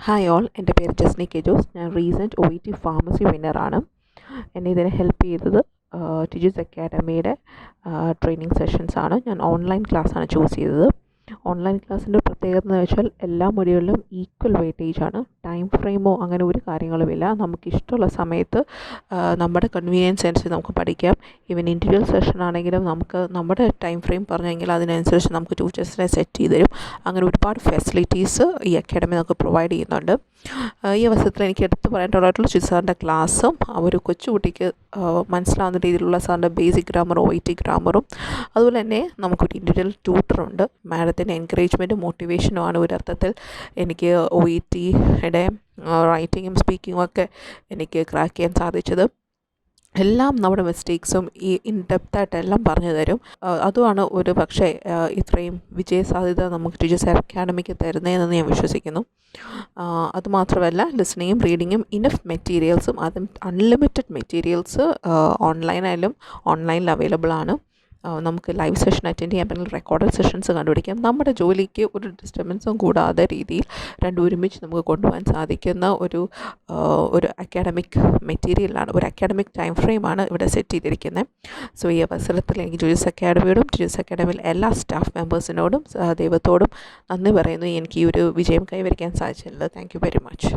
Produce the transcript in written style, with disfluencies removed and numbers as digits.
Hi all, എൻ്റെ പേര് Jasni K Jose. ഞാൻ റീസെൻറ്റ് OET ഫാർമസി വിന്നറാണ്. എന്നെ ഇതിന് ഹെൽപ്പ് ചെയ്തത് ടിജൂസ് അക്കാഡമിയുടെ ട്രെയിനിങ് സെഷൻസാണ്. ഞാൻ ഓൺലൈൻ ക്ലാസ്സാണ് ചൂസ് ചെയ്തത്. ഓൺലൈൻ ക്ലാസ്സിൻ്റെ പ്രത്യേകത എന്ന് വെച്ചാൽ എല്ലാ മൊഡ്യൂളിലും ഈക്വൽ വെയിറ്റേജാണ്. ടൈം ഫ്രെയിമോ അങ്ങനെ ഒരു കാര്യങ്ങളുമില്ല. നമുക്കിഷ്ടമുള്ള സമയത്ത് നമ്മുടെ കൺവീനിയൻസ് അനുസരിച്ച് നമുക്ക് പഠിക്കാം. ഈവൻ ഇൻഡിവിജ്വൽ സെഷൻ ആണെങ്കിലും നമുക്ക് നമ്മുടെ ടൈം ഫ്രെയിം പറഞ്ഞു കഴിഞ്ഞാൽ അതിനനുസരിച്ച് നമുക്ക് ടീച്ചേഴ്സിനെ സെറ്റ് ചെയ്ത് തരും. അങ്ങനെ ഒരുപാട് ഫെസിലിറ്റീസ് ഈ അക്കാഡമി നമുക്ക് പ്രൊവൈഡ് ചെയ്യുന്നുണ്ട്. ഈ അവസരത്തിൽ എനിക്ക് എടുത്ത് പറയേണ്ടതായിട്ടുള്ള സാറിൻ്റെ ക്ലാസ്സും ഒരു കൊച്ചുകുട്ടിക്ക് മനസ്സിലാവുന്ന രീതിയിലുള്ള സാറിൻ്റെ ബേസിക് ഗ്രാമറും OET ഗ്രാമറും അതുപോലെ തന്നെ നമുക്കൊരു ഇൻഡിവിജ്വൽ ട്യൂട്ടറുണ്ട്. മാഡത്തിൻ്റെ എൻകറേജ്മെൻറ്റും മോട്ടിവേഷനുമാണ് ഒരർത്ഥത്തിൽ എനിക്ക് OETയുടെ റൈറ്റിങ്ങും സ്പീക്കിങ്ങും ഒക്കെ എനിക്ക് ക്രാക്ക് ചെയ്യാൻ സാധിച്ചത്. എല്ലാം നമ്മുടെ മിസ്റ്റേക്സും ഈ ഇൻ ഡെപ്തായിട്ടെല്ലാം പറഞ്ഞു തരും. അതുമാണ് ഒരു പക്ഷേ ഇത്രയും വിജയസാധ്യത നമുക്ക് ടിജൂസ് അക്കാഡമിക്ക് തരുന്നതെന്ന് ഞാൻ വിശ്വസിക്കുന്നു. അതുമാത്രമല്ല ലിസണിങ്ങും റീഡിങ്ങും ഇനഫ് മെറ്റീരിയൽസും അതും അൺലിമിറ്റഡ് മെറ്റീരിയൽസ് ഓൺലൈനായാലും ഓൺലൈനിൽ അവൈലബിൾ ആണ്. നമുക്ക് ലൈവ് സെഷൻ അറ്റൻഡ് ചെയ്യാൻ പറ്റുന്ന റെക്കോർഡഡ് സെഷൻസ് കണ്ടുപിടിക്കാം. നമ്മുടെ ജോലിക്ക് ഒരു ഡിസ്റ്റർബൻസും കൂടാതെ രീതിയിൽ രണ്ടും ഒരുമിച്ച് നമുക്ക് കൊണ്ടുപോകാൻ സാധിക്കുന്ന ഒരു അക്കാഡമിക് മെറ്റീരിയലാണ്, ഒരു അക്കാഡമിക് ടൈം ഫ്രെയിമാണ് ഇവിടെ സെറ്റ് ചെയ്തിരിക്കുന്നത്. സോ ഈ അവസരത്തിൽ എനിക്ക് ടിജൂസ് അക്കാഡമിയോടും ടിജൂസ് അക്കാഡമിയിൽ എല്ലാ സ്റ്റാഫ് മെമ്പേഴ്സിനോടും ദൈവത്തോടും നന്ദി പറയുന്നു. എനിക്ക് ഈ ഒരു വിജയം കൈവരിക്കാൻ സാധിച്ചിട്ടുള്ളത്. Thank you very much.